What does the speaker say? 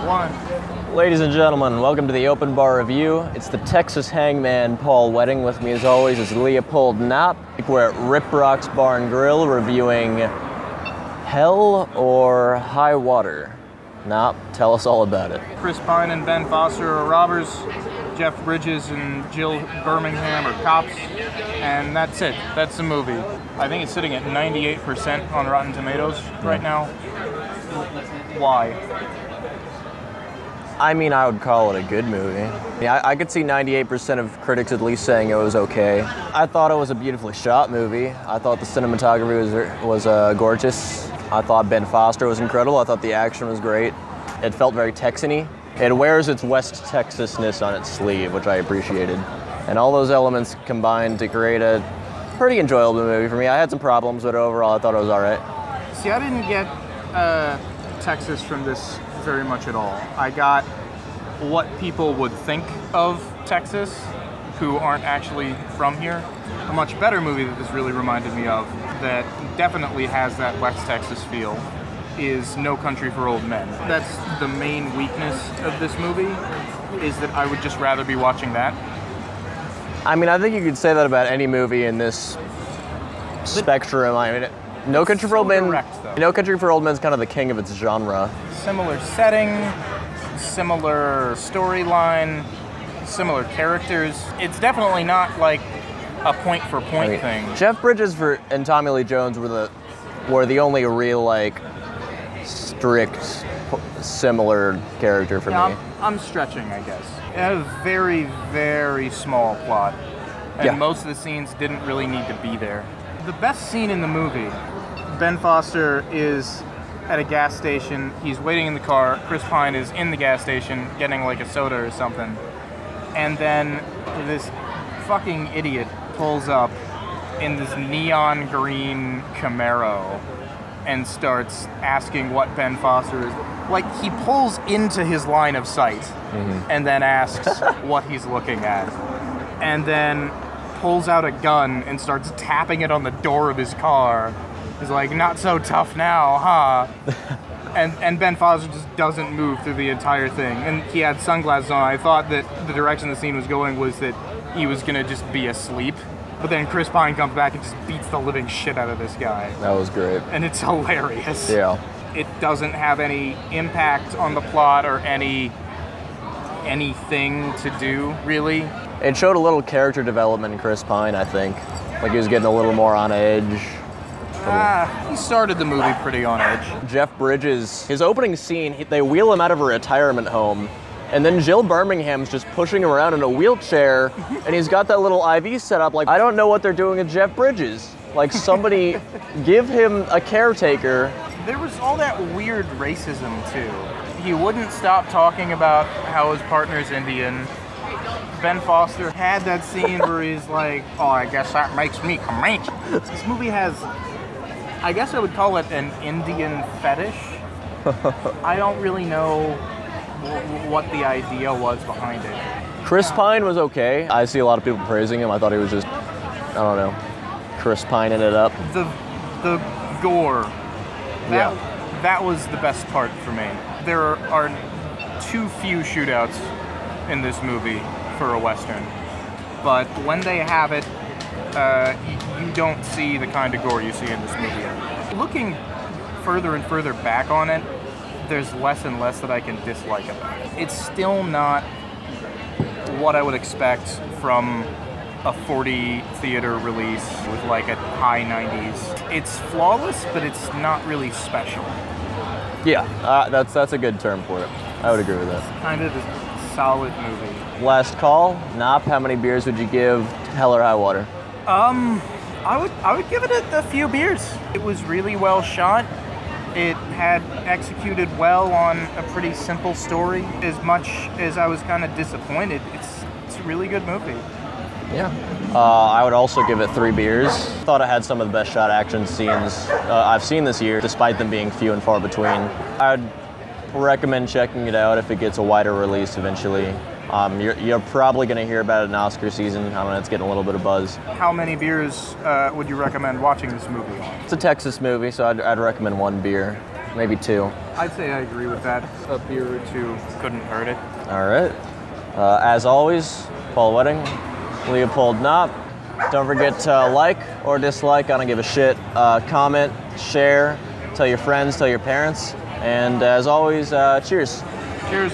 one. Ladies and gentlemen, welcome to the Open Bar Review. It's the Texas Hangman Paul Wedding. With me as always is Leopold Knopp. We're at Riprock's Bar and Grill reviewing Hell or High Water. Knopp, tell us all about it. Chris Pine and Ben Foster are robbers. Jeff Bridges and Jill Birmingham are cops. And that's it. That's the movie. I think it's sitting at 98% on Rotten Tomatoes right now. Why? I mean, I would call it a good movie. Yeah, I could see 98% of critics at least saying it was okay. I thought it was a beautifully shot movie. I thought the cinematography was gorgeous. I thought Ben Foster was incredible. I thought the action was great. It felt very Texan-y. It wears its West Texas-ness on its sleeve, which I appreciated. And all those elements combined to create a pretty enjoyable movie for me. I had some problems, but overall I thought it was all right. See, I didn't get Texas from this very much at all. I got what people would think of Texas who aren't actually from here. A much better movie that this really reminded me of that definitely has that West Texas feel is No Country for Old Men. That's the main weakness of this movie, is that I would just rather be watching that. I mean, I think you could say that about any movie in this spectrum. I mean, No Country for Old Men. No Country for Old Men is kind of the king of its genre. Similar setting, similar storyline, similar characters. It's definitely not like a point-for-point thing. Jeff Bridges and Tommy Lee Jones were the only real like strict similar character for me. I'm stretching, I guess. It had a very, very small plot, and most of the scenes didn't really need to be there. The best scene in the movie, Ben Foster is at a gas station. He's waiting in the car. Chris Pine is in the gas station getting like a soda or something. And then this fucking idiot pulls up in this neon green Camaro and starts asking what Ben Foster is. Like, he pulls into his line of sight and then asks what he's looking at. And then pulls out a gun and starts tapping it on the door of his car. He's like, not so tough now, huh? and Ben Foster just doesn't move through the entire thing. And he had sunglasses on. I thought that the direction the scene was going was that he was gonna just be asleep. But then Chris Pine comes back and just beats the living shit out of this guy. That was great. And it's hilarious. Yeah. It doesn't have any impact on the plot or anything to do, really. It showed a little character development in Chris Pine, I think. Like he was getting a little more on edge. He started the movie pretty on edge. Jeff Bridges, his opening scene, they wheel him out of a retirement home, and then Jill Birmingham's just pushing him around in a wheelchair, and he's got that little IV set up. Like, I don't know what they're doing with Jeff Bridges. Like, somebody give him a caretaker. There was all that weird racism, too. He wouldn't stop talking about how his partner's Indian. Ben Foster had that scene where he's like, oh, I guess that makes me Comanche. This movie has, I guess I would call it an Indian fetish. I don't really know what the idea was behind it. Chris Pine was okay. I see a lot of people praising him. I thought he was just, I don't know, Chris Pining it up. The gore. That was the best part for me. There are too few shootouts in this movie for a Western. But when they have it, you don't see the kind of gore you see in this movie. Looking further and further back on it, there's less and less that I can dislike about it. It's still not what I would expect from a 40 theater release with like a high 90s. It's flawless, but it's not really special. Yeah, that's a good term for it. I would agree with that. It's kind of a solid movie. Last call, Knopp, how many beers would you give Hell or High Water? I would give it a few beers. It was really well shot. It had executed well on a pretty simple story. As much as I was kind of disappointed, it's a really good movie. Yeah. I would also give it 3 beers. Thought it had some of the best shot action scenes I've seen this year, despite them being few and far between. I'd recommend checking it out if it gets a wider release eventually. You're probably going to hear about it in Oscar season. I don't know, it's getting a little bit of buzz. How many beers would you recommend watching this movie on? It's a Texas movie, so I'd recommend 1 beer, maybe 2. I'd say I agree with that. A beer or two couldn't hurt it. All right. As always, Paul Wedding, Leopold Knopp. Don't forget to like or dislike, I don't give a shit. Comment, share, tell your friends, tell your parents. And as always, cheers. Cheers.